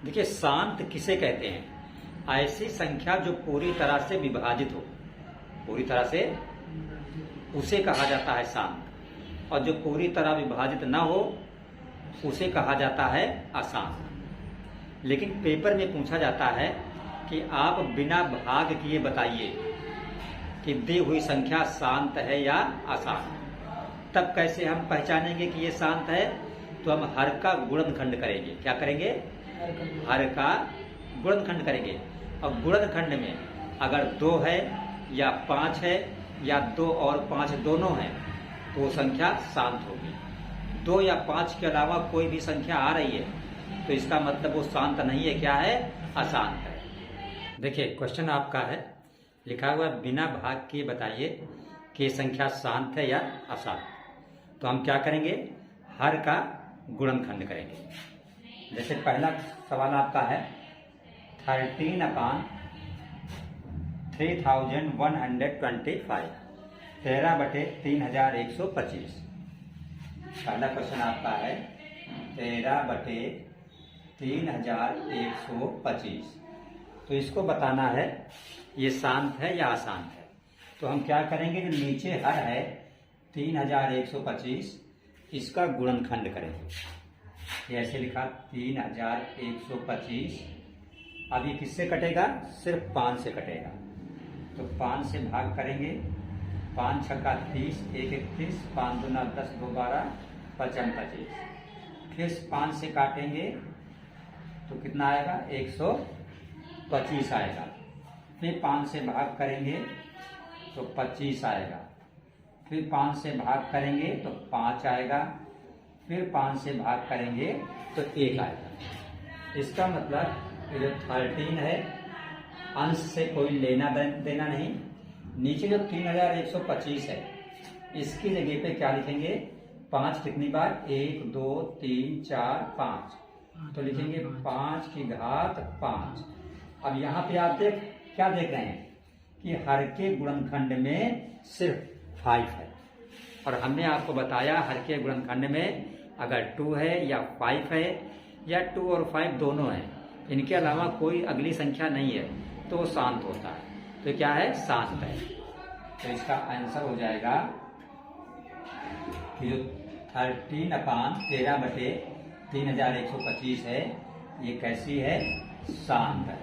देखिए, शांत किसे कहते हैं? ऐसी संख्या जो पूरी तरह से विभाजित हो, पूरी तरह से, उसे कहा जाता है शांत। और जो पूरी तरह विभाजित न हो उसे कहा जाता है अशांत। लेकिन पेपर में पूछा जाता है कि आप बिना भाग किए बताइए कि दी हुई संख्या शांत है या अशांत। तब कैसे हम पहचानेंगे कि ये शांत है? तो हम हर का गुणनखंड करेंगे। क्या करेंगे? हर का गुणनखंड करेंगे। और गुणनखंड में अगर 2 है या 5 है या 2 और 5 दोनों हैं तो वो संख्या शांत होगी। 2 या 5 के अलावा कोई भी संख्या आ रही है तो इसका मतलब वो शांत नहीं है। क्या है? अशांत है। देखिए, क्वेश्चन आपका है, लिखा हुआ बिना भाग किए बताइए कि संख्या शांत है या अशांत। तो हम क्या करेंगे? हर का गुणनखंड करेंगे। जैसे पहला सवाल आपका है 13/3125, 13/3125। पहला क्वेश्चन आपका है 13/3125। तो इसको बताना है ये शांत है या अशांत है। तो हम क्या करेंगे? जो नीचे हर है 3125, इसका गुणनखंड करेंगे। ये ऐसे लिखा 3125। अब ये किससे कटेगा? सिर्फ 5 से कटेगा। तो 5 से भाग करेंगे। 5 छक्का 30, 1 31, 5 दूना 10, 2 12, 55 25। फिर 5 से काटेंगे तो कितना आएगा? 125 आएगा। फिर 5 से भाग करेंगे तो 25 आएगा। फिर 5 से भाग करेंगे तो 5 आएगा। फिर 5 से भाग करेंगे तो 1 आएगा। इसका मतलब ये जो 13 है, अंश से कोई लेना देना नहीं। नीचे जो 3125 है इसकी जगह पे क्या लिखेंगे? 5 कितनी बार? 1 2 3 4 5। तो लिखेंगे 5 की घात 5। अब यहाँ पे आप क्या देख रहे हैं कि हर के गुणनखंड में सिर्फ 5 है। और हमने आपको बताया हर के गुणनखंड में अगर 2 है या 5 है या 2 और 5 दोनों हैं, इनके अलावा कोई अगली संख्या नहीं है तो वो शांत होता है। तो क्या है? शांत है। तो इसका आंसर हो जाएगा कि जो 13/13/3125 है ये कैसी है? शांत है।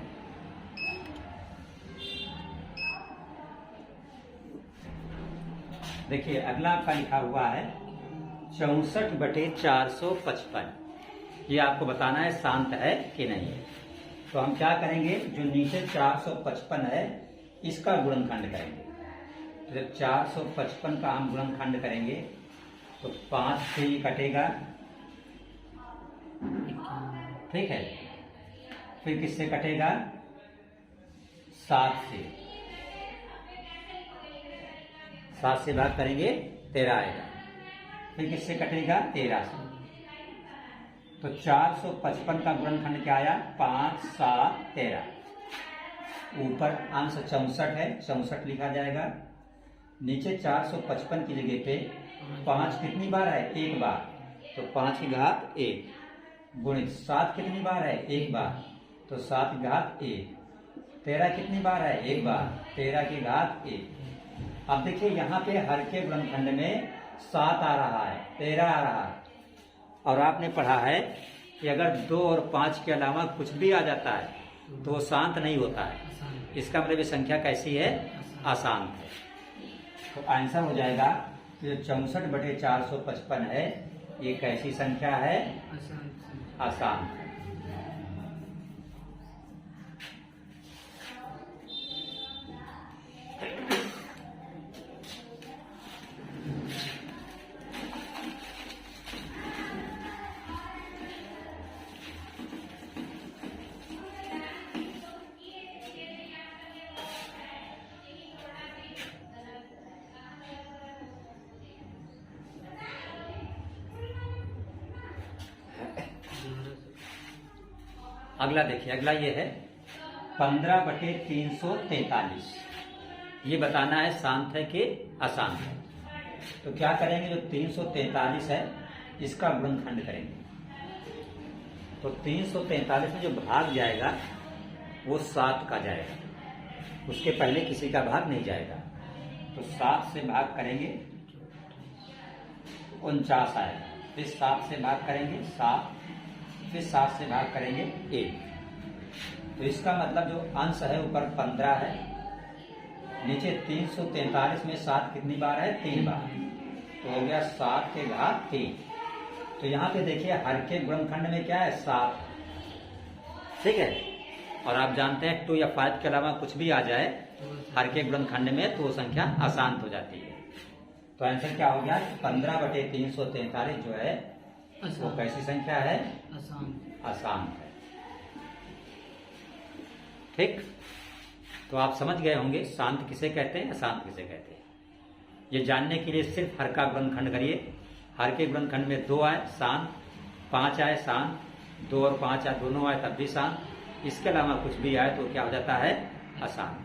देखिए, अगला आपका लिखा हुआ है 64/455। ये आपको बताना है शांत है कि नहीं है। तो हम क्या करेंगे? जो नीचे 455 है इसका गुणनखंड करेंगे। तो जब 455 का हम गुणनखंड करेंगे तो 5 से ये कटेगा, ठीक है। फिर किससे कटेगा? 7 से। 7 से भाग करेंगे 13 आएगा। फिर किससे कटेगा? 13 से। तो 455 का गुणनखंड क्या आया? 5 7 13। ऊपर अंश 64 है, 64 लिखा जाएगा। नीचे 455 की जगह पे 5 कितनी बार है? 1 बार। तो 5 की घात 1 गुणित 7 कितनी बार है? 1 बार। तो 7 की घात 1। 13 कितनी बार है? 1 बार। 13 की घात 1। अब देखिए यहाँ पे हर के गुणनखंड में 7 आ रहा है, 13 आ रहा है। और आपने पढ़ा है कि अगर 2 और 5 के अलावा कुछ भी आ जाता है तो वो शांत नहीं होता है। इसका मतलब ये संख्या कैसी है? अशांत है। तो आंसर हो जाएगा कि जो 64/455 है ये कैसी संख्या है? अशांत है। अगला देखिए, अगला ये है 15/343। ये बताना है शांत है कि अशांत है। तो क्या करेंगे? जो 343 है इसका गुणनखंड करेंगे। तो 343 में जो भाग जाएगा वो 7 का जाएगा, उसके पहले किसी का भाग नहीं जाएगा। तो 7 से भाग करेंगे 49 आएगा, फिर 7 से भाग करेंगे 7, फिर 7 से भाग करेंगे 1। तो इसका मतलब जो अंश है ऊपर 15 है, नीचे 343 में 7 कितनी बार है? 3 बार। तो हो गया 7 के घात 3। तो यहाँ पे देखिए हर के गुणनखंड में क्या है? 7। ठीक है। और आप जानते हैं 2 या 5 के अलावा कुछ भी आ जाए हर के गुणनखंड में तो वो संख्या अशांत हो जाती है। तो आंसर क्या हो गया? 15/343 जो है वो कैसी संख्या है? अशांत है। ठीक। तो आप समझ गए होंगे शांत किसे कहते हैं, अशांत किसे कहते हैं। ये जानने के लिए सिर्फ हर का गुणनखंड करिए। हर के गुणनखंड में 2 आए शांत, 5 आए शांत, 2 और 5 आए दोनों आए तब भी शांत। इसके अलावा कुछ भी आए तो क्या हो जाता है? अशांत।